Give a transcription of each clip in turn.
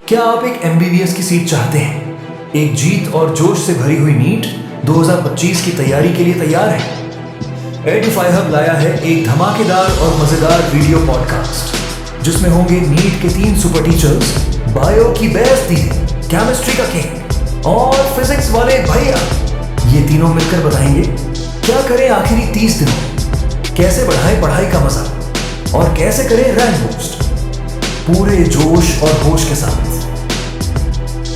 क्या आप एक MBBS की सीट चाहते हैं? एक जीत और जोश से भरी हुई नीट 2025 की तैयारी के लिए तैयार है? एडुफाई हब लाया है एक धमाकेदार और मजेदार वीडियो पॉडकास्ट जिसमें होंगे नीट के 3 सुपर टीचर्स, बायो की बेस्टी, केमिस्ट्री का किंग और फिजिक्स वाले भैया। ये तीनों मिलकर बताएंगे क्या करें आखिरी 30 दिनों में, कैसे बढ़ाएं पढ़ाई का मजा और कैसे करें रैंक बूस्ट पूरे जोश और होश के साथ।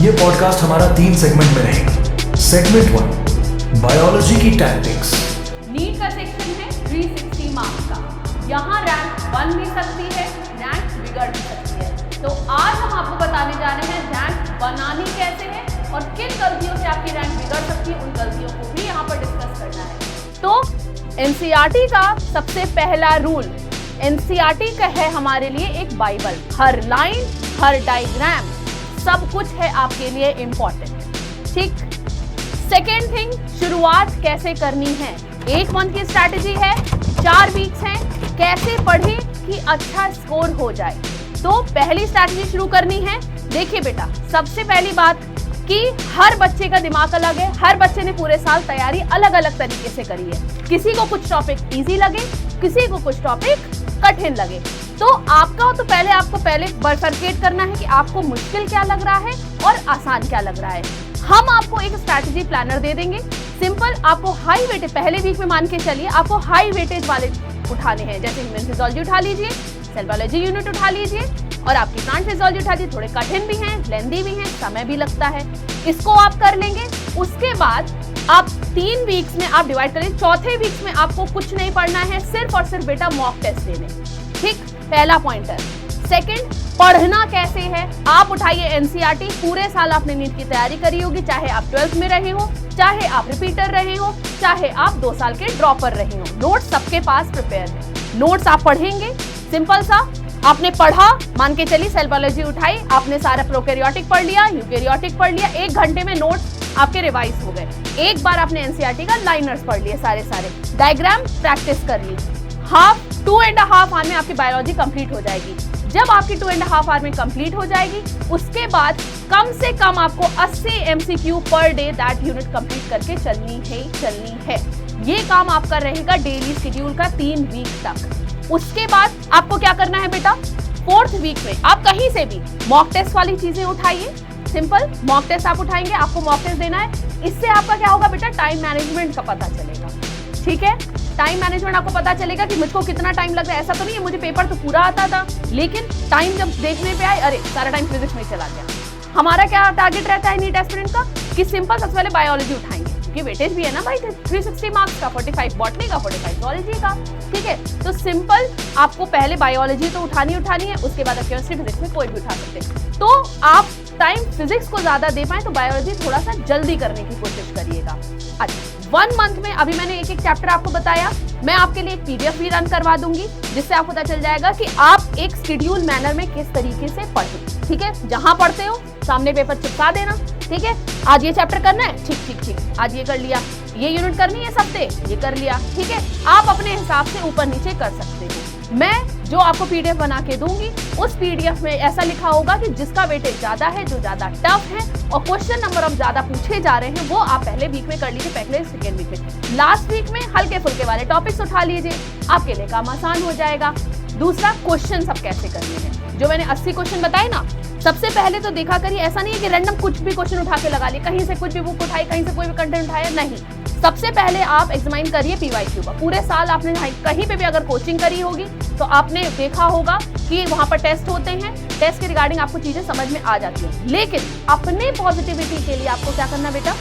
ये पॉडकास्ट हमारा 3 सेगमेंट में रहेगा। सेगमेंट 1 बायोलॉजी की टैक्टिक्स। नीट का सेक्शन है 360 मार्क्स का। यहाँ रैंक बन भी सकती है, रैंक बिगड़ भी सकती है। तो आज हम आपको बताने जा रहे हैं रैंक बनानी कैसे है और किन गलतियों से आपकी रैंक बिगड़ सकती है, उन गलतियों को भी यहाँ पर डिस्कस करना है। तो NCERT का सबसे पहला रूल, NCERT का है हमारे लिए एक बाइबल। हर लाइन, हर डायग्राम, सब कुछ है आपके लिए इम्पोर्टेंट। ठीक। सेकेंड थिंग, शुरुआत कैसे करनी है। 1 मंथ की स्ट्रैटेजी है, 4 वीक्स हैं, कैसे पढ़े कि अच्छा स्कोर हो जाए। तो पहली स्ट्रैटेजी शुरू करनी है। देखिए बेटा, सबसे पहली बात कि हर बच्चे का दिमाग अलग है। हर बच्चे ने पूरे साल तैयारी अलग अलग तरीके से करी है। किसी को कुछ टॉपिक इजी लगे, किसी को कुछ टॉपिक कठिन लगे। तो आपको पहले बरफरकेट करना है कि आपको मुश्किल क्या लग रहा है और आसान क्या लग रहा है। हम आपको एक स्ट्रैटेजी प्लानर दे देंगे। सिंपल, आपको हाई वेटेज, पहले वीक में मान के चलिए आपको हाई वेटेज वाले उठाने हैं। जैसे ह्यूमन फिजियोलॉजी उठा लीजिए, सेल बायोलॉजी यूनिट उठा लीजिए और आपकी प्लांट फिजियोलॉजी उठा लीजिए। थोड़े कठिन भी हैं, लेंदी भी हैं, समय भी लगता है। इसको आप कर लेंगे। उसके बाद आप 3 वीक्स में आप डिवाइड करें। चौथे वीक्स में आपको कुछ नहीं पढ़ना है, सिर्फ और सिर्फ बेटा मॉक टेस्ट देने। ठीक, पहला पॉइंटर। सेकंड, पढ़ना कैसे है। आप उठाइए NCERT। पूरे साल आपने नीट की तैयारी करी होगी, चाहे आप 12th में रहे हो, चाहे आप रिपीटर रहे हो, चाहे आप 2 साल के ड्रॉपर रहे हो। नोट्स सबके पास प्रिपेयर है। नोट्स आप पढ़ेंगे। सिंपल सा, आपने पढ़ा, मान के चलिए सेल बायोलॉजी उठाई, आपने सारा प्रोकैरियोटिक पढ़ लिया, यूकैरियोटिक पढ़ लिया। 1 घंटे में नोट्स आपके रिवाइज हो गए। एक बार आपने NCERT का लाइनर्स पढ़ लिए सारे। डायग्राम प्रैक्टिस कर ली। 2.5 आवर में आपकी बायोलॉजी कंप्लीट हो जाएगी। जब आपकी 2.5 आवर में कंप्लीट हो जाएगी, उसके बाद कम से कम आपको 80 MCQ per day that unit complete करके चलनी है। ये काम आपका रहेगा डेली शेड्यूल का 3 वीक तक। उसके बाद आपको क्या करना है बेटा, 4th वीक में आप कहीं से भी मॉक टेस्ट वाली चीजें उठाइए। सिंपल, मॉक टेस्ट आप उठाएंगे, आपको मॉक टेस्ट देना है। इससे आपका क्या होगा बेटा, टाइम मैनेजमेंट का पता चलेगा। ठीक है, टाइम मैनेजमेंट आपको पता चलेगा कि मुझको कितना टाइम लग रहा है। ऐसा तो नहीं है मुझे पेपर तो पूरा आता था, लेकिन टाइम जब देखने पे आए, अरे सारा टाइम फिजिक्स में चला गया। हमारा क्या टारगेट रहता है नीट एस्पिरेंट का कि सिंपल सबसे पहले बायोलॉजी उठाएंगे, क्योंकि वेटेज भी है ना भाई, 360 मार्क्स का, 45 बॉटनी का, 45 जूलॉजी का। ठीक है, तो सिंपल आपको पहले बायोलॉजी तो उठानी है। उसके बाद आप केमिस्ट्री फिजिक्स में कोई भी उठा सकते हैं। तो आप टाइम फिजिक्स को ज्यादा दे पाए तो बायोलॉजी थोड़ा सा जल्दी करने की कोशिश करिएगा। अच्छा, 1 मंथ में अभी मैंने एक चैप्टर आपको बताया, मैं आपके लिए एक PDF भी रन करवा दूंगी, जिससे आपको पता चल जाएगा कि आप एक शेड्यूल मैनर में किस तरीके से पढ़ें। ठीक है, जहां पढ़ते हो सामने पेपर चिपका देना। ठीक है, आज ये चैप्टर करना है, ठीक, आज ये कर लिया, ये यूनिट करनी है सप्ते, ये कर लिया। ठीक है, आप अपने हिसाब से ऊपर नीचे कर सकते हो। मैं जो आपको PDF बना के दूंगी, उस PDF में ऐसा लिखा होगा कि जिसका वेटेज ज्यादा है, जो ज्यादा टफ है और क्वेश्चन नंबर अब ज्यादा पूछे जा रहे हैं, वो आप पहले वीक में कर लीजिए, पहले सेकेंड वीक में। लास्ट वीक में हल्के फुल्के वाले टॉपिक्स उठा लीजिए, आपके लिए काम आसान हो जाएगा। दूसरा, क्वेश्चन सब कैसे करने हैं। जो मैंने 80 क्वेश्चन बताए ना, सबसे पहले तो देखा करिए, ऐसा नहीं है कि रैंडम कुछ भी क्वेश्चन उठा के लगा लिए, कहीं से कुछ भी बुक उठाई, कहीं से कोई भी कंटेंट उठाया, नहीं। सबसे पहले आप एग्जामिन करिए PYQ का। पूरे साल आपने कहीं पे भी अगर कोचिंग करी होगी तो आपने देखा होगा कि वहां पर टेस्ट होते हैं, टेस्ट के रिगार्डिंग आपको चीजें समझ में आ जाती हैं। लेकिन अपने पॉजिटिविटी के लिए आपको क्या करना बेटा,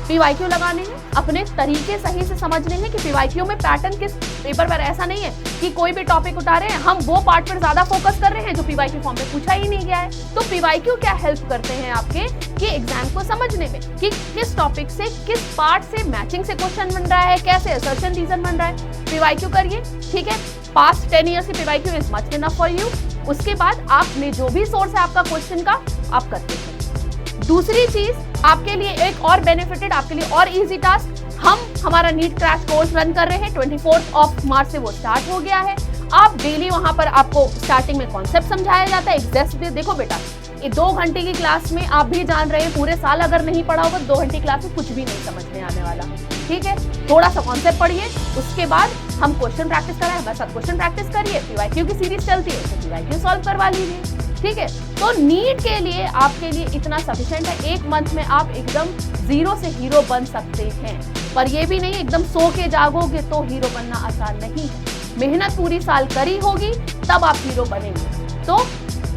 PYQ लगाने हैं, अपने तरीके सही से समझने हैं कि PYQ में पैटर्न किस पेपर पर। ऐसा नहीं है कि कोई भी टॉपिक उठा रहे हैं, हम वो पार्ट पर ज्यादा फोकस कर रहे हैं जो PYQ फॉर्म में पूछा ही नहीं गया है। तो PYQ क्या हेल्प करते हैं आपके कि एग्जाम को समझने में कि किस टॉपिक से, किस पार्ट से मैचिंग से क्वेश्चन बन रहा है, कैसे असर्शन रीजन बन रहा है। PYQ करिए। ठीक है, पास्ट 10 ईयर्स की PYQ is much enough for you. उसके बाद आपने जो भी सोर्स है आपका क्वेश्चन का, आप करते हैं। दूसरी चीज आपके लिए एक और बेनिफिटेड, आपके लिए और इजी टास्क, हम हमारा नीट क्रैश कोर्स रन कर रहे हैं। 24 मार्च से वो स्टार्ट हो गया है। आप डेली वहां पर आपको स्टार्टिंग में कॉन्सेप्ट समझाया जाता है। एग्जैक्ट देखो बेटा, 2 घंटे की क्लास में आप भी जान रहे हैं, पूरे साल अगर नहीं पढ़ा होगा 2 घंटे की क्लास में कुछ भी नहीं समझ में आने वाला। ठीक है, थोड़ा सा कॉन्सेप्ट पढ़िए, उसके बाद हम क्वेश्चन प्रैक्टिस कराएं, हमारे साथ क्वेश्चन प्रैक्टिस करिए, पीवाईक्यू की सीरीज चलती है तो पीवाईक्यू सॉल्व करवा लीजिए। ठीक है, तो नीट के लिए आपके लिए इतना सफिशिएंट है। 1 मंथ में आप एकदम जीरो से हीरो बन सकते हैं, पर ये भी नहीं एकदम सो के जागोगे तो हीरो बनना आसान नहीं है। मेहनत पूरी साल करी होगी तब आप हीरो बनेंगे। तो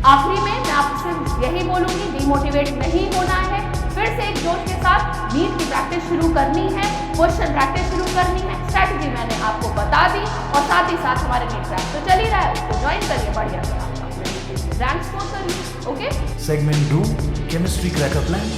आखिरी में मैं आपसे यही बोलूंगी, डिमोटिवेट नहीं होना है, फिर से एक जोश के साथ नीट की प्रैक्टिस शुरू करनी है, क्वेश्चन प्रैक्टिस शुरू करनी है। स्ट्रैटेजी मैंने आपको बता दी और साथ ही साथ हमारे नीट क्रैक तो चल ही रहा है, उसको ज्वाइन करिए, बढ़िया से आप अपने रैंक स्कोर करिए। Okay, segment 2 chemistry cracker plan.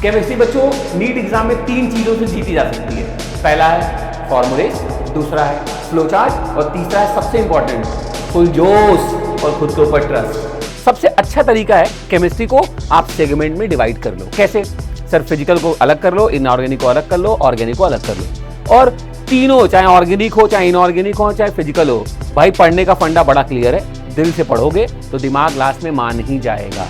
Chemistry बच्चों नीट एग्जाम में 3 चीजों से जीती जा सकती है। पहला है फॉर्मूलेस, दूसरा है फ्लो चार्ट और तीसरा है सबसे इंपॉर्टेंट फुल जोश और खुद के ऊपर ट्रस्ट। सबसे अच्छा तरीका है केमिस्ट्री को आप सेगमेंट में डिवाइड कर लो। कैसे? सर फिजिकल को अलग कर लो, इनऑर्गेनिक को अलग कर लो, ऑर्गेनिक को अलग कर लो, और तीनों चाहे ऑर्गेनिक हो, चाहे इनऑर्गेनिक हो, चाहे फिजिकल हो, भाई पढ़ने का फंडा बड़ा क्लियर है। दिल से पढ़ोगे तो दिमाग लास्ट में मान ही जाएगा,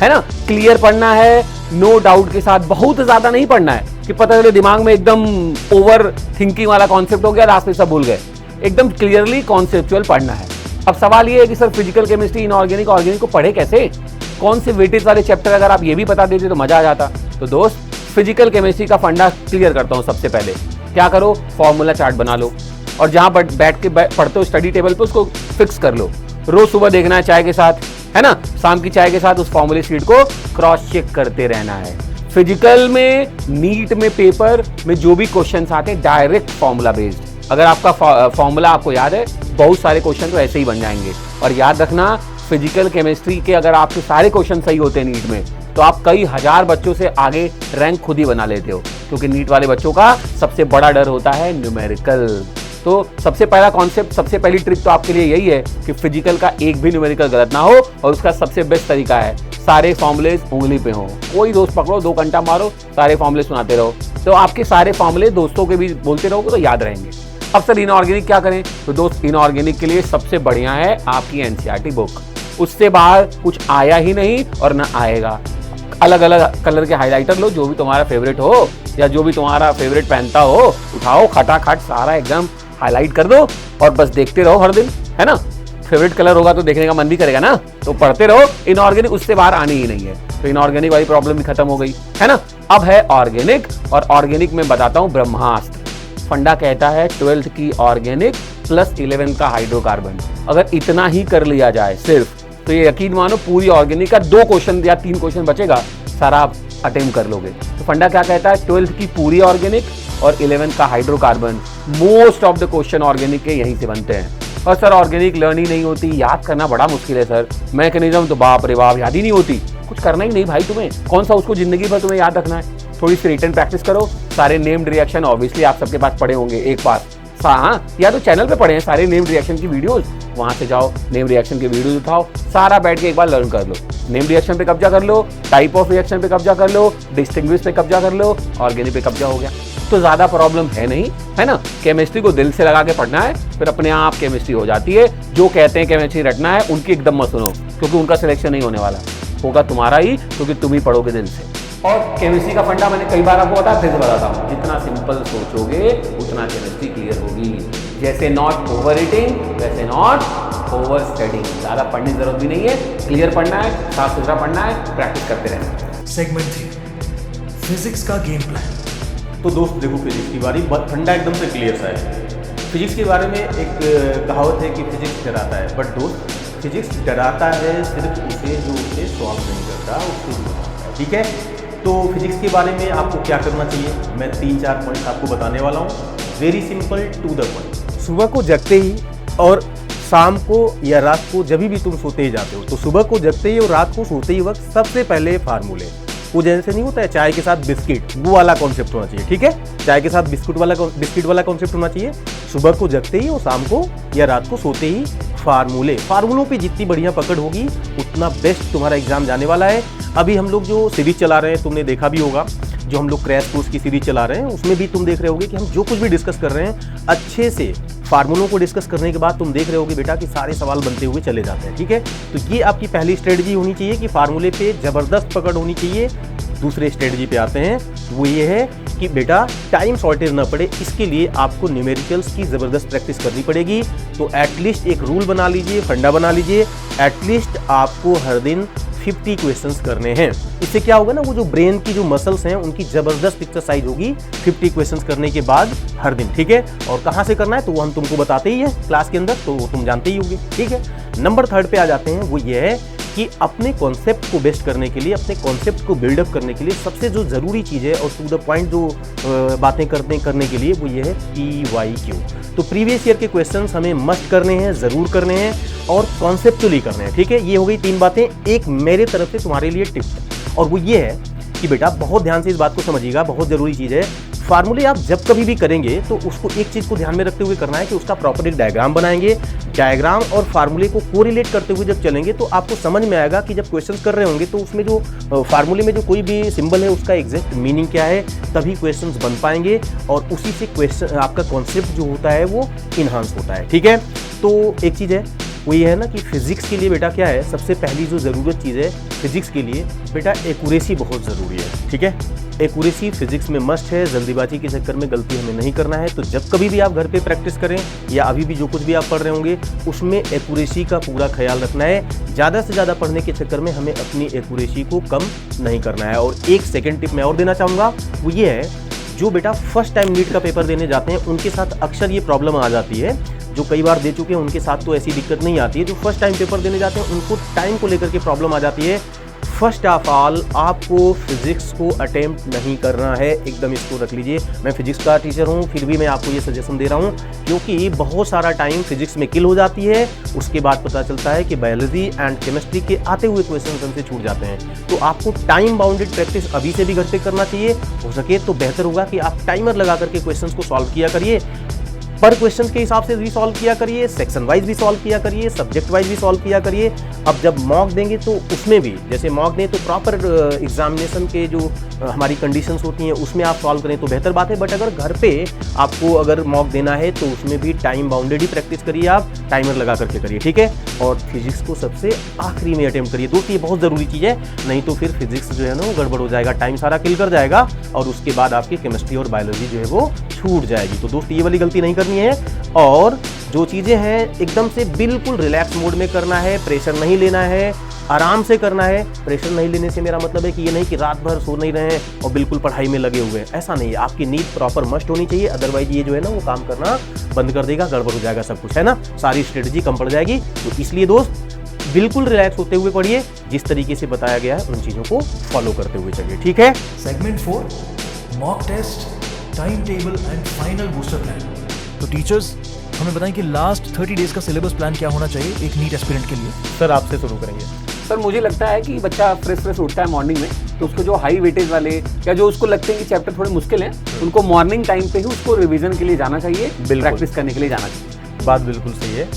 है ना। क्लियर पढ़ना है, नो डाउट के साथ, बहुत ज्यादा नहीं पढ़ना है कि पता चले दिमाग में एकदम ओवर थिंकिंग वाला कॉन्सेप्ट हो गया, लास्ट में सब भूल गए। एकदम क्लियरली कॉन्सेप्चुअल पढ़ना है। अब सवाल ये है कि sir physical chemistry, inorganic, organic को पढ़े कैसे, कौन से वेटेज वाले चैप्टर अगर आप ये भी बता देते तो मजा आ जाता। तो दोस्त फिजिकल केमिस्ट्री का फंडा क्लियर करता हूं। सबसे पहले क्या करो, फॉर्मूला चार्ट बना लो और जहां बैठ के पढ़ते हो स्टडी टेबल पे उसको फिक्स कर लो। रोज सुबह देखना है चाय के साथ, है ना, शाम की चाय के साथ उस फॉर्मूले शीट को क्रॉस चेक करते रहना है। फिजिकल में, नीट में पेपर में जो भी क्वेश्चन आते हैं डायरेक्ट फॉर्मूला बेस्ड। अगर आपका फॉर्मूला आपको याद है, बहुत सारे क्वेश्चन तो ऐसे ही बन जाएंगे। और याद रखना, फिजिकल केमिस्ट्री के अगर आपके सारे क्वेश्चन सही होते हैं नीट में, तो आप कई हजार बच्चों से आगे रैंक खुद ही बना लेते हो, क्योंकि नीट वाले बच्चों का सबसे बड़ा डर होता है न्यूमेरिकल। तो सबसे पहला कॉन्सेप्ट, सबसे पहली ट्रिक तो आपके लिए यही है कि फिजिकल का एक भी न्यूमेरिकल गलत ना हो, और उसका सबसे बेस्ट तरीका है सारे फॉर्मूलेज उंगली पे हो। कोई दोस्त पकड़ो, 2 घंटा मारो, सारे फॉर्मूले सुनाते रहो, तो आपके सारे फॉर्मूले दोस्तों के भी बोलते रहोगे तो याद रहेंगे। अब सर इनऑर्गेनिक क्या करें? तो दोस्त इनऑर्गेनिक के लिए सबसे बढ़िया है आपकी एनसीईआरटी बुक। उससे बाहर कुछ आया ही नहीं और ना आएगा। अलग अलग कलर के हाइलाइटर लो, जो भी तुम्हारा फेवरेट हो या जो भी तुम्हारा फेवरेट पहनता हो, उठाओ, खटाखट सारा एकदम हाईलाइट कर दो और बस देखते रहो हर दिन, है ना। फेवरेट कलर होगा तो देखने का मन भी करेगा ना, तो पढ़ते रहो। इनऑर्गेनिक उससे बाहर आनी ही नहीं है, तो इनऑर्गेनिक वाली प्रॉब्लम भी खत्म हो गई, है ना। अब है ऑर्गेनिक, और ऑर्गेनिक में बताता हूं ब्रह्मास्त्र। फंडा कहता है 12th की ऑर्गेनिक प्लस 11th का हाइड्रोकार्बन। अगर इतना ही कर लिया जाए सिर्फ, तो ये यकीन मानो पूरी ऑर्गेनिक का 2 क्वेश्चन या 3 क्वेश्चन बचेगा, सारा आप अटेम्प्ट कर लोगे। तो फंडा क्या कहता है, 12th की पूरी ऑर्गेनिक और 11th का hydrocarbon. Most of the question organic के यहीं से बनते हैं। और सर ऑर्गेनिक लर्न ही नहीं होती, याद करना बड़ा मुश्किल है सर। मैकेनिज्म तो बाप रे बाप याद ही नहीं होती, कुछ करना ही नहीं भाई तुम्हें, कौन सा उसको जिंदगी भर तुम्हें याद रखना है। थोड़ी सी रिटन प्रैक्टिस करो। सारे नेम्ड रिएक्शन ऑब्वियसली आप सबके पास पढ़े होंगे एक बार, हाँ, या तो चैनल पे पढ़े हैं सारे नेम्ड रिएक्शन की वीडियोस, वहां से जाओ, नेम रिएक्शन के वीडियोस उठाओ, सारा बैठ के एक बार लर्न कर लो। नेम रिएक्शन पे कब्जा कर लो, टाइप ऑफ रिएक्शन पे कब्जा कर लो, डिस्टिंग्विश पे कब्जा कर लो, ऑर्गेनिक पे कब्जा हो गया, तो ज्यादा प्रॉब्लम है नहीं, है ना। केमिस्ट्री को दिल से लगा के पढ़ना है, फिर अपने आप केमिस्ट्री हो जाती है। जो कहते हैं केमिस्ट्री रटना है, उनकी एकदम मत सुनो, क्योंकि उनका सिलेक्शन नहीं होने वाला, होगा तुम्हारा ही, क्योंकि तुम ही पढ़ोगे दिल से। और केमिस्ट्री का फंडा मैंने कई बार आपको बताया, फिर से बताता हूँ, जितना सिंपल सोचोगे उतना केमिस्ट्री क्लियर होगी। जैसे नॉट ओवर ईटिंग, वैसे नॉट ओवर स्टडिंग। ज़्यादा पढ़ने की जरूरत भी नहीं है, क्लियर पढ़ना है, साफ सुथरा पढ़ना है, प्रैक्टिस करते रहना है। सेगमेंट 3 फिजिक्स का गेम प्लान। तो दोस्त देखो, फिजिक्स की बारी फंडा एकदम से क्लियर सा है। फिजिक्स के बारे में एक कहावत है कि फिजिक्स डराता है, बट दोस्त फिजिक्स डराता है सिर्फ उसे जो उसे सॉल्व नहीं करता, उससे डराता है, ठीक है। तो फिजिक्स के बारे में आपको क्या करना चाहिए, मैं 3-4 पॉइंट आपको बताने वाला हूँ, very simple to the point. सुबह को जगते ही और शाम को या रात को, जब भी तुम सोते ही जाते हो, तो सुबह को जगते ही और रात को सोते ही वक्त सबसे पहले फार्मूले, वो जैसे नहीं होता है चाय के साथ बिस्किट, वो वाला कॉन्सेप्ट होना चाहिए, ठीक है। चाय के साथ बिस्किट वाला कॉन्सेप्ट होना चाहिए। सुबह को जगते ही और शाम को या रात को सोते ही फार्मूलों पे जितनी बढ़िया पकड़ होगी उतना बेस्ट तुम्हारा एग्जाम जाने वाला है। अभी हम लोग जो सीरीज चला रहे हैं, तुमने देखा भी होगा, जो हम लोग क्रैश कोर्स की सीरीज चला रहे हैं, उसमें भी तुम देख रहे होगे कि हम जो कुछ भी डिस्कस कर रहे हैं अच्छे से फार्मूलों को डिस्कस करने के बाद तुम देख रहे होगे बेटा कि सारे सवाल बनते हुए चले जाते हैं, ठीक है। तो ये आपकी पहली स्ट्रेटजी होनी चाहिए कि फार्मूले पे जबरदस्त पकड़ होनी चाहिए। दूसरे स्ट्रेटजी पे आते हैं, वो ये है कि बेटा टाइम शॉर्टेज ना पड़े, इसके लिए आपको न्यूमेरिकल्स की जबरदस्त प्रैक्टिस करनी पड़ेगी। तो एटलीस्ट एक रूल बना लीजिए, फंडा बना लीजिए, एटलीस्ट आपको हर दिन 50 क्वेश्चंस करने हैं। इससे क्या होगा ना, वो जो ब्रेन की जो मसल्स हैं उनकी जबरदस्त एक्सरसाइज होगी 50 क्वेश्चंस करने के बाद हर दिन, ठीक है। और कहाँ से करना है तो वो हम तुमको बताते ही हैं क्लास के अंदर, तो वो तुम जानते ही होंगे, ठीक है। नंबर 3 पे आ जाते हैं, वो ये है कि अपने कॉन्सेप्ट को बेस्ट करने के लिए, अपने कॉन्सेप्ट को बिल्डअप करने के लिए सबसे जो जरूरी चीज़ है और टू द पॉइंट जो बातें करने के लिए, वो ये है PYQ। तो प्रीवियस ईयर के क्वेश्चंस हमें मस्ट करने हैं, ज़रूर करने हैं और कॉन्सेप्चुअली करने हैं, ठीक है। ये हो गई 3 बातें। एक मेरे तरफ से तुम्हारे लिए टिप, और वो ये है कि बेटा बहुत ध्यान से इस बात को समझिएगा, बहुत ज़रूरी चीज़ है। फार्मूले आप जब कभी भी करेंगे तो उसको एक चीज़ को ध्यान में रखते हुए करना है कि उसका प्रॉपर एक डायग्राम बनाएंगे। डायग्राम और फार्मूले को कोरिलेट करते हुए जब चलेंगे तो आपको समझ में आएगा कि जब क्वेश्चंस कर रहे होंगे तो उसमें जो फार्मूले में जो कोई भी सिंबल है उसका एग्जैक्ट मीनिंग क्या है, तभी क्वेश्चंस बन पाएंगे और उसी से क्वेश्चन आपका कॉन्सेप्ट जो होता है वो इन्हांस होता है, ठीक है। तो एक चीज़ है वो ये है ना कि फिजिक्स के लिए बेटा क्या है, सबसे पहली जो ज़रूरत चीज़ है फिजिक्स के लिए बेटा, एक्यूरेसी बहुत ज़रूरी है, ठीक है। एक्यूरेसी फिजिक्स में मस्ट है, जल्दीबाजी के चक्कर में गलती हमें नहीं करना है। तो जब कभी भी आप घर पे प्रैक्टिस करें या अभी भी जो कुछ भी आप पढ़ रहे होंगे उसमें एक्यूरेसी का पूरा ख्याल रखना है। ज़्यादा से ज़्यादा पढ़ने के चक्कर में हमें अपनी एक्यूरेसी को कम नहीं करना है। और एक सेकेंड टिप मैं और देना चाहूँगा, वो ये है जो बेटा फर्स्ट टाइम नीट का पेपर देने जाते हैं उनके साथ अक्सर ये प्रॉब्लम आ जाती है। जो कई बार दे चुके हैं उनके साथ तो ऐसी दिक्कत नहीं आती है, जो फर्स्ट टाइम पेपर देने जाते हैं उनको टाइम को लेकर के प्रॉब्लम आ जाती है। फर्स्ट ऑफ ऑल आपको फिजिक्स को अटेम्प्ट नहीं करना है, एकदम इसको रख लीजिए। मैं फिजिक्स का टीचर हूँ, फिर भी मैं आपको ये सजेशन दे रहा हूँ क्योंकि बहुत सारा टाइम फिजिक्स में किल हो जाती है। उसके बाद पता चलता है कि बायोलॉजी एंड केमिस्ट्री के आते हुए क्वेश्चन हमसे छूट जाते हैं। तो आपको टाइम बाउंडेड प्रैक्टिस अभी से भी घर पे करना चाहिए। हो सके तो बेहतर होगा कि आप टाइमर लगा करके क्वेश्चन को सॉल्व किया करिए, पर क्वेश्चन के हिसाब से भी सॉल्व किया करिए, सेक्शन वाइज भी सॉल्व किया करिए, सब्जेक्ट वाइज भी सॉल्व किया करिए। अब जब मॉक देंगे तो उसमें भी, जैसे मॉक दें तो प्रॉपर एग्जामिनेशन के जो हमारी कंडीशंस होती हैं उसमें आप सॉल्व करें तो बेहतर बात है। बट अगर घर पे आपको अगर मॉक देना है तो उसमें भी टाइम बाउंडेड ही प्रैक्टिस करिए, आप टाइमर लगा करके करिए, ठीक है। और फिजिक्स को सबसे आखिरी में अटेम्प्ट करिए दोस्त, ये बहुत ज़रूरी चीज़ है, नहीं तो फिर फिजिक्स जो है ना वो गड़बड़ हो जाएगा, टाइम सारा किल कर जाएगा और उसके बाद आपकी केमिस्ट्री और बायोलॉजी जो है वो छूट जाएगी। तो दोस्त ये वाली गलती नहीं करनी है। और जो चीज़ें हैं एकदम से बिल्कुल रिलैक्स मोड में करना है, प्रेशर नहीं लेना है, आराम से करना है। प्रेशर नहीं लेने से मेरा मतलब है कि ये नहीं कि रात भर सो नहीं रहे हैं और बिल्कुल पढ़ाई में लगे हुए हैं, ऐसा नहीं है। आपकी नींद प्रॉपर मस्ट होनी चाहिए, अदरवाइज ये जो है ना वो काम करना बंद कर देगा, गड़बड़ हो जाएगा सब कुछ, है ना, सारी स्ट्रेटजी कम पड़ जाएगी। तो इसलिए दोस्त बिल्कुल रिलैक्स होते हुए पढ़िए, जिस तरीके से बताया गया है उन चीज़ों को फॉलो करते हुए चलिए, ठीक है। Segment 4, mock test, time table and final booster plan. तो टीचर्स हमें बताएं कि लास्ट 30 डेज का सिलेबस प्लान क्या होना चाहिए एक नीट एस्पिरेंट के लिए। सर आपसे शुरू करेंगे। सर मुझे लगता है कि बच्चा फ्रेश उठता है मॉर्निंग में, तो उसको जो हाई वेटेज वाले या जो उसको लगते हैं कि चैप्टर थोड़े मुश्किल हैं, उनको मॉर्निंग टाइम पे ही उसको रिवीजन के लिए जाना चाहिए, प्रैक्टिस करने के लिए जाना चाहिए। बात बिल्कुल सही है,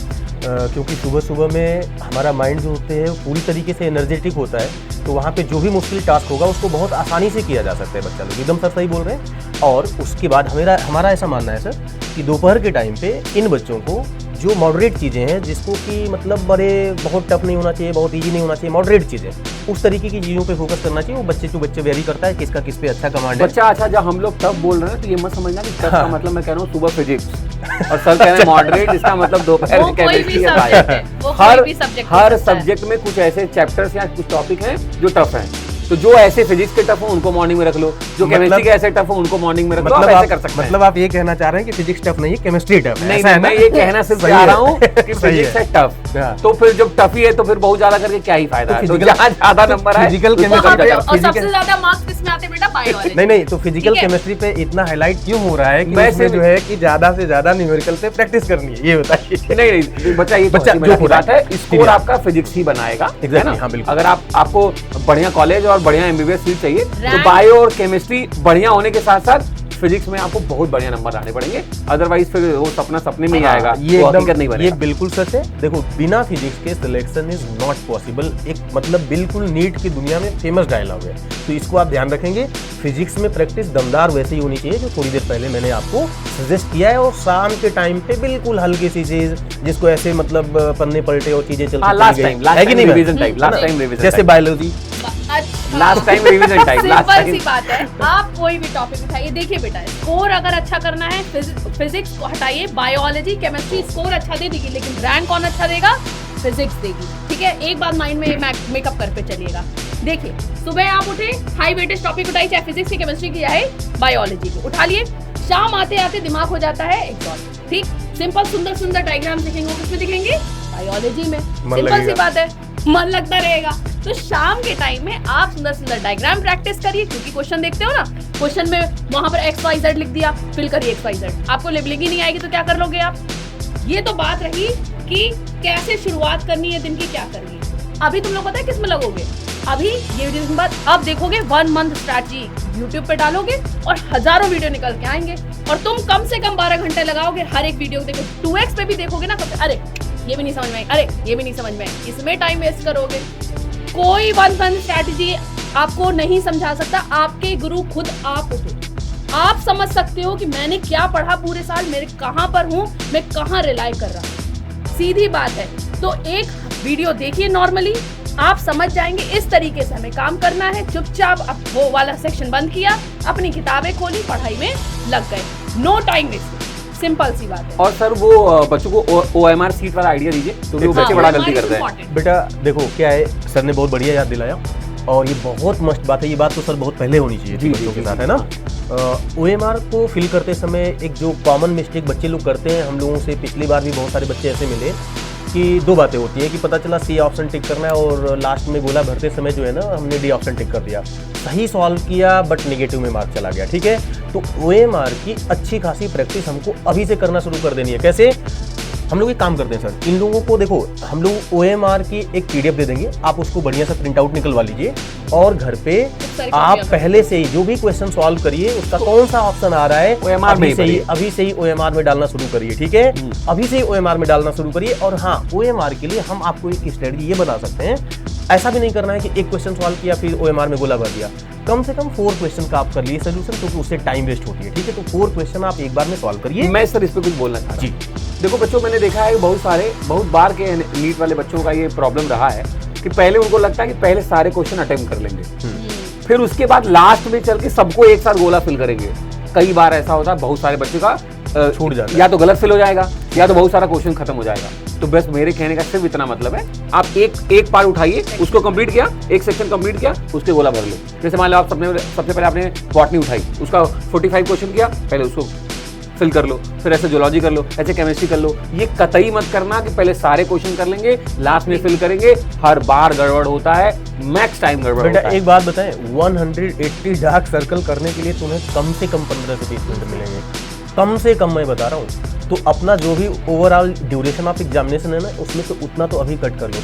क्योंकि सुबह सुबह में हमारा माइंड जो होते हैं पूरी तरीके से एनर्जेटिक होता है, तो वहाँ पे जो भी मुश्किल टास्क होगा उसको बहुत आसानी से किया जा सकता है। बच्चा लोग एकदम सर सही बोल रहे हैं। और उसके बाद हमारा ऐसा मानना है सर कि दोपहर के टाइम पे इन बच्चों को जो मॉडरेट चीज़ें हैं, जिसको कि मतलब बड़े बहुत टफ नहीं होना चाहिए, बहुत इजी नहीं होना चाहिए, मॉडरेट चीज़ें, उस तरीके की चीज़ों पे फोकस करना चाहिए। वो बच्चे टू बच्चे वेरी करता है किसका किस पे अच्छा कमांड है। बच्चा अच्छा, जब हम लोग टफ बोल रहे हैं तो ये मत समझना कि टफ का मतलब मैं कह रहा हूँ सुबह फिजिक्स और सर कह रहे हैं मॉडरेट, इसका मतलब दोपहर में केमिस्ट्री है। हर सब्जेक्ट में कुछ ऐसे चैप्टर्स या कुछ टॉपिक हैं जो टफ हैं, तो जो ऐसे फिजिक्स के टफ हो उनको मॉर्निंग में रख लो, जो केमिस्ट्री के ऐसे टफ हो उनको मॉर्निंग में रख लो। आप ऐसे कर सकते हैं। मतलब आप ये कहना चाह रहे हैं कि फिजिक्स टफ नहीं है, केमिस्ट्री टफ है? नहीं, मैं ये कहना सिर्फ चाह रहा हूँ कि फिजिक्स है टफ, तो फिर जब टफ ही है तो फिर बहुत ज्यादा करके क्या ही फायदा है। तो जहाँ ज्यादा नंबर है फिजिकल केमिस्ट्री और सबसे ज्यादा मार्क्स किसमें आते हैं बेटा? बायो। नहीं, तो फिजिकल केमिस्ट्री पे इतना हाईलाइट क्यों हो रहा है कि इसमें जो है कि ज्यादा से ज्यादा न्यूमेरिकल पे प्रैक्टिस करनी है, ये बताइए। नहीं बच्चा, ये बच्चा जो बात है स्कोर आपका फिजिक्स ही बनाएगा, है ना। अगर आपको बढ़िया कॉलेज और बढ़िया एमबीबीएस सीट चाहिए तो बायो और केमिस्ट्री बढ़िया होने के साथ साथ फिजिक्स में आपको बहुत बढ़िया नंबर आने पड़ेंगे, अदरवाइज फिर वो सपना सपने में ही हाँ, आएगा, ये वो एकदम हकीकत नहीं ये बनेगा। बिल्कुल सच है। देखो बिना फिजिक्स के सिलेक्शन इज नॉट पॉसिबल, एक मतलब बिल्कुल नीट की दुनिया में फेमस डायलॉग है, तो इसको आप ध्यान रखेंगे। फिजिक्स में प्रैक्टिस दमदार वैसे ही होनी चाहिए जो थोड़ी देर पहले मैंने आपको सजेस्ट किया है, और शाम के टाइम पे बिल्कुल हल्की सी चीज जिसको ऐसे मतलब पन्ने पलटे और चीजें चलती लास्ट चली टाइम गई, है कि नहीं रिवीजन टाइप, है लास्ट ना? टाइम रिवीजन जैसे बायोलॉजी अच्छा last time revision type, last simple time सी बात है, आप कोई भी टॉपिक उठाइए, देखिए बेटा स्कोर अगर अच्छा करना है फिजिक्स को हटाइए, बायोलॉजी केमिस्ट्री स्कोर अच्छा दे देगी, लेकिन रैंक कौन अच्छा देगा? फिजिक्स देगी। ठीक है, एक बात माइंड में मेकअप कर पे चलिएगा। देखिए सुबह आप उठे, हाई वेटेज टॉपिक उठाई, चाहे फिजिक्स की, केमिस्ट्री की, चाहे बायोलॉजी की, उठा लिए, शाम आते आते दिमाग हो जाता है एग्जॉस्ट। ठीक, सिंपल सुंदर सुंदर डायग्राम दिखेंगे, किसमें दिखेंगे? बायोलॉजी में। सिंपल सी बात है, मन लगता रहेगा। तो शाम के टाइम में आप सुंदर सुंदर डायग्राम प्रैक्टिस करिए, क्योंकि क्वेश्चन देखते हो ना, क्वेश्चन में वहां पर XYZ लिख दिया, फिल करिए XYZ। आपको लेबलिंग ही नहीं आएगी तो क्या कर लोगे आप? ये तो बात रही कि कैसे शुरुआत करनी है दिन की, क्या करनी है। अभी तुम लोग पता है किस में लगोगे? अभी ये वीडियो के बाद अब देखोगे 1 मंथ स्ट्रैटेजी यूट्यूब पे डालोगे और हजारों वीडियो निकल के आएंगे, और तुम कम से कम 12 घंटे लगाओगे हर एक वीडियो देखो। 2x पे भी देखोगे ना, अरे ये भी नहीं समझ में आई, अरे ये भी नहीं समझ में आई, इसमें टाइम वेस्ट करोगे। कोई 1 मंथ स्ट्रैटेजी आपको नहीं समझा सकता, आपके गुरु खुद आप हो। आप समझ सकते हो कि मैंने क्या पढ़ा पूरे साल, मेरे कहाँ पर हूँ, मैं कहाँ रिलाई कर रहा हूँ, सीधी बात है। तो एक वीडियो देखिए, नॉर्मली आप समझ जाएंगे इस तरीके से हमें काम करना है। चुपचाप अब वो वाला सेक्शन बंद किया, अपनी किताबें खोली, पढ़ाई में लग गए, नो टाइम वेस्ट, सिंपल सी बात है। और सर वो बच्चों को OMR सीट वाला आइडिया दीजिए, क्योंकि वो बच्चे बड़ा गलती करते हैं। बेटा देखो क्या है, सर ने बहुत बढ़िया याद दिलाया, और ये बहुत मस्त बात है। ये बात तो सर बहुत पहले होनी चाहिए थी बच्चों के साथ, है ना। OMR को फिल करते समय एक जो कॉमन मिस्टेक बच्चे लोग करते हैं, हम लोगों से पिछली बार भी बहुत सारे बच्चे ऐसे मिले कि 2 बातें होती हैं कि पता चला C ऑप्शन टिक करना है, और लास्ट में गोला भरते समय जो है ना हमने D ऑप्शन टिक कर दिया। सही सॉल्व किया बट नेगेटिव में मार्क चला गया। ठीक है, तो OMR की अच्छी खासी प्रैक्टिस हमको अभी से करना शुरू कर देनी है। कैसे? हम लोग एक काम करते हैं सर, इन लोगों को देखो, हम लोग OMR की एक PDF दे देंगे, आप उसको बढ़िया सा प्रिंट आउट निकलवा लीजिए, और घर पे आप पहले से ही जो भी क्वेश्चन सॉल्व करिए, उसका कौन सा ऑप्शन आ रहा है OMR में अभी से ही OMR में डालना शुरू करिए। ठीक है, अभी से ही OMR में डालना शुरू करिए। और हाँ, OMR के लिए हम आपको एक स्ट्रेटजी ये बता सकते हैं, ऐसा भी नहीं करना है कि एक क्वेश्चन सॉल्व किया फिर OMR में गोला भर दिया। कम से कम 4 क्वेश्चन का आप कर लिए सोल्यूशन, क्योंकि उससे टाइम वेस्ट होती है। ठीक है, तो 4 क्वेश्चन आप एक बार में सॉल्व करिए। मैं सर इस पे कुछ बोलना चाहता हूं। जी देखो बच्चों, मैंने देखा है बहुत बार के नीट वाले बच्चों का ये प्रॉब्लम रहा है कि पहले उनको लगता है कि पहले सारे क्वेश्चन अटेम्प्ट कर लेंगे, फिर उसके बाद लास्ट में चल के सबको एक साथ गोला फिल करेंगे। कई बार ऐसा होता है, बहुत सारे बच्चों का छूट जाता है, या तो गलत फिल हो जाएगा या तो बहुत सारा क्वेश्चन खत्म हो जाएगा। तो बस मेरे कहने का सिर्फ इतना मतलब है, आप एक पार्ट उठाइए, उसको कंप्लीट किया, एक सेक्शन कंप्लीट किया, उसके गोला भर लो। जैसे मान लो आप सबसे पहले आपने बॉटनी उठाई, उसका 45 क्वेश्चन किया, पहले उसको फिल कर लो, फिर ऐसे जूलॉजी कर लो, ऐसे केमिस्ट्री कर लो। ये कतई मत करना कि पहले सारे क्वेश्चन कर लेंगे, लास्ट में फिल करेंगे। हर बार गड़बड़ होता है, मैक्स टाइम गड़बड़ होता है। एक बात बताएं, 180 डार्क सर्कल करने के लिए तुम्हें कम से कम 15 से 20 मिनट मिलेंगे, कम से कम मैं बता रहा हूँ। तो अपना जो भी ओवरऑल ड्यूरेशन ऑफ एग्जामिनेशन है ना, उसमें से उतना तो अभी कट कर लो।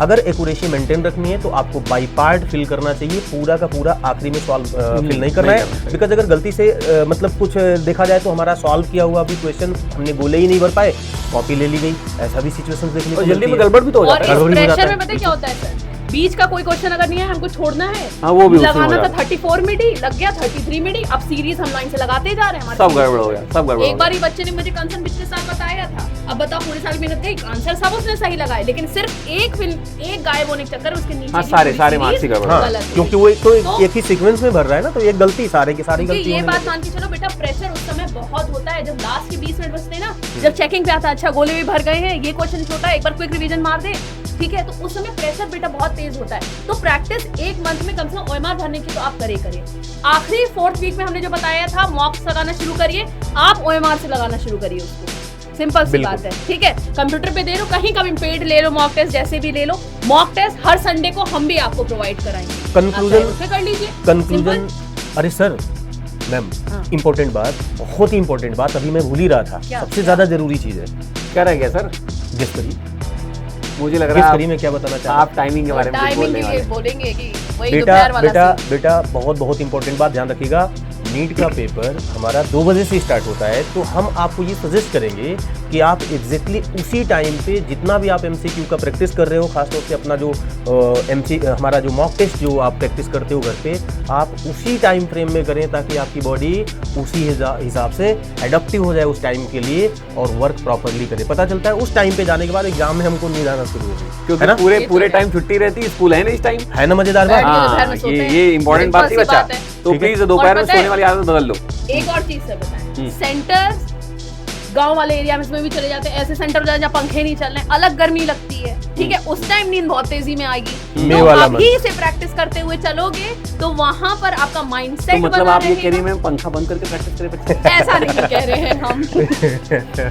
अगर एक्यूरेसी मेंटेन रखनी है तो आपको बाई पार्ट फिल करना चाहिए, पूरा का पूरा आखिरी में सॉल्व फिल नहीं करना है। बिकॉज अगर गलती से मतलब कुछ देखा जाए तो हमारा सॉल्व किया हुआ भी क्वेश्चन हमने गोले ही नहीं भर पाए, कॉपी ले ली गई, ऐसा भी सिचुएशन देखने को जल्दी में गड़बड़ भी तो हो जाता है। और इस प्रेशर में पता है क्या होता है सर, बीच का कोई क्वेश्चन अगर नहीं है, हमको छोड़ना है, हाँ, वो भी लगाना था 34 में डी, लग गया 33 में डी। अब सीरीज हम लाइन से लगाते जा रहे हैं, सब गड़बड़ हो गया, सब गड़बड़। एक बार ही बच्चे ने मुझे कंसर्न पिछले साल बताया था, अब बताओ पूरे साल मेहनत गई, आंसर सब उसने सही लगाए, लेकिन सिर्फ एक गायब होने के चक्कर उसके नीचे हाँ, सारे मार्क्स ही गड़बड़। हाँ, क्योंकि वो एक ही सीक्वेंस में भर रहा है ना, तो एक गलती सारे की सारी गलती। ये बात मान के चलो बेटा, प्रेशर उस समय बहुत होता है जब लास्ट के 20 मिनट बचते हैं ना, जब चेकिंग पे आता है, अच्छा गोले भी भर गए हैं, ये क्वेश्चन छोटा है, एक बार क्विक रिवीजन मार दे, ठीक है, तो उस समय प्रेशर बेटा बहुत तेज होता है। तो प्रैक्टिस एक मंथ में कम से कम OMR भरने की तो आप करिए। आखिरी 4th वीक में हमने जो बताया था, मॉक्स लगाना शुरू करिए, आप OMR से लगाना शुरू करिए उसको, सिंपल सी बात है। ठीक है, कंप्यूटर पे दे लो, कहीं का भी पेड ले लो, मॉक टेस्ट जैसे भी ले लो, मॉक टेस्ट हर संडे को हम भी आपको प्रोवाइड कराएंगे। कंक्लूजन कर लीजिए कंक्लूजन। अरे सर मैम, इम्पोर्टेंट बात, बहुत ही इम्पोर्टेंट बात अभी मैं भूल ही रहा था, सबसे ज्यादा जरूरी चीज है। क्या रह गया सर? गेस करिए, मुझे लग रहा है मैं क्या बताना चाहता हूं? आप टाइमिंग के बारे में बोलने वाले बोलेंगे कि वही दोपहर वाला बेटा बहुत इम्पोर्टेंट बात ध्यान रखिएगा। नीट का पेपर हमारा 2 बजे से स्टार्ट होता है, तो हम आपको ये सजेस्ट करेंगे कि आप एग्जैक्टली उसी टाइम पे जितना भी आप एमसीक्यू का प्रैक्टिस कर रहे हो, खासतौर से अपना जो हमारा जो मॉक टेस्ट जो आप प्रैक्टिस करते हो घर पे, आप उसी टाइम फ्रेम में करें ताकि आपकी बॉडी उसी हिसाब से एडप्टिव हो जाए उस टाइम के लिए और वर्क प्रॉपरली करे। पता चलता है उस टाइम पे जाने के बाद एग्जाम में हमको नींद आना शुरू हो गई, क्योंकि है ना? पूरे टाइम छुट्टी रहती है, स्कूल है ना इस टाइम। है ना मजेदार बात? दोपहर में सोते हैं। ये इंपॉर्टेंट बात थी सिंपल सी बच्चा, बात है। तो ठीक है। प्लीज दोपहर में और पता है- सोने वाली आदत बदल लो। एक और चीज से बताएं, सेंटर गांव वाले एरिया में इसमें भी चले जाते हैं, ऐसे सेंटर जहाँ पंखे नहीं चल रहे, अलग गर्मी लगती है, ठीक है, उस टाइम नींद बहुत तेजी में आएगी। मे तो वाला अभी से प्रैक्टिस करते हुए चलोगे तो वहां पर आपका तो माइंडसेट मतलब बना आप ये कह रही रहेगा। हैं पंखा बंद करके प्रैक्टिस करें बच्चे? ऐसा नहीं कह रहे हैं हम,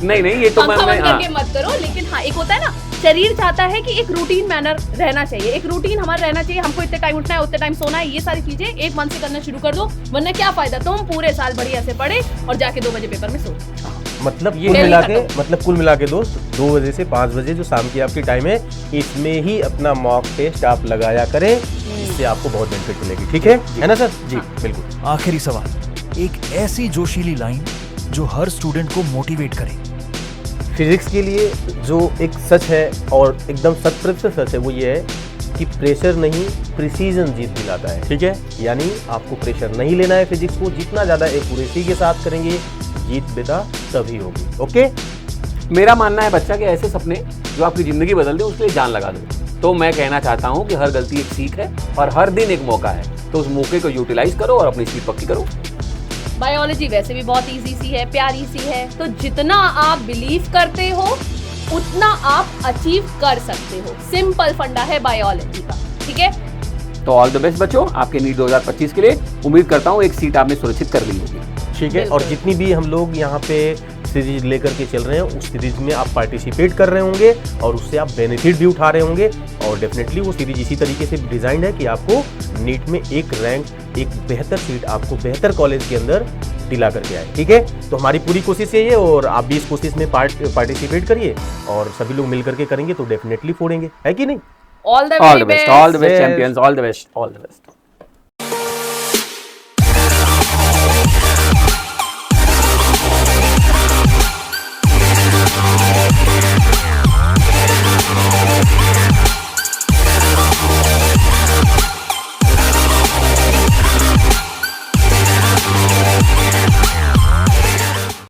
नहीं ये तो पंखा मैं बंद करके मत करो, लेकिन हाँ एक होता है ना, शरीर चाहता है कि एक रूटीन मैनर रहना चाहिए, एक रूटीन हमारा रहना चाहिए, हमको इतने टाइम उठना है, उतने टाइम सोना है, ये सारी चीजें एक मन से करना शुरू कर दो, वरना क्या फायदा, तुम पूरे साल बढ़िया से पढ़े और जाके 2 बजे पेपर में सो। मतलब ये कुल मिला के दोस्त 2 बजे से 5 बजे जो शाम की आपकी टाइम है, इसमें ही अपना मॉक टेस्ट आप लगाया करें, इससे आपको बहुत बेनिफिट मिलेगी। ठीक है ना सर? जी बिल्कुल। आखिरी सवाल, एक ऐसी जोशीली लाइन जो हर स्टूडेंट को मोटिवेट करे। फिजिक्स के लिए जो एक सच है और एकदम शत प्रतिशत सच है, वो ये है कि प्रेशर नहीं, प्रिसीजन जीत दिलाता है। ठीक है, यानी आपको प्रेशर नहीं लेना है फिजिक्स को, जितना ज़्यादा एक्यूरेसी के साथ करेंगे जीत बेटा तभी होगी। ओके, मेरा मानना है बच्चा कि ऐसे सपने जो आपकी जिंदगी बदल दे उसके लिए जान लगा दो। तो मैं कहना चाहता हूँ कि हर गलती एक सीख है और हर दिन एक मौका है, तो उस मौके को यूटिलाइज करो और अपनी सीट पक्की करो। बायोलॉजी वैसे भी बहुत इजी सी है, प्यारी सी है, तो जितना आप बिलीव करते हो उतना आप अचीव कर सकते हो। सिंपल फंडा है बायोलॉजी का, ठीक है। तो ऑल द बेस्ट बच्चों आपके नीट 2025 के लिए। उम्मीद करता हूँ एक सीट आपने सुरक्षित कर ली होगी। ठीक है। और जितनी भी हम लोग यहाँ पे सीरीज लेकर के चल रहे हैं, उस सीरीज में आप पार्टिसिपेट कर रहे होंगे और उससे आप बेनिफिट भी उठा रहे होंगे, और डेफिनेटली वो सीरीज इसी तरीके से डिजाइंड है कि आपको नीट में एक रैंक, एक बेहतर सीट आपको बेहतर कॉलेज के अंदर दिला करके आए। ठीक है, तो हमारी पूरी कोशिश यही है और आप भी इस कोशिश में पार्टिसिपेट करिए और सभी लोग मिल करके करेंगे तो डेफिनेटली फोड़ेंगे, है कि नहीं? All the best champions, all the best.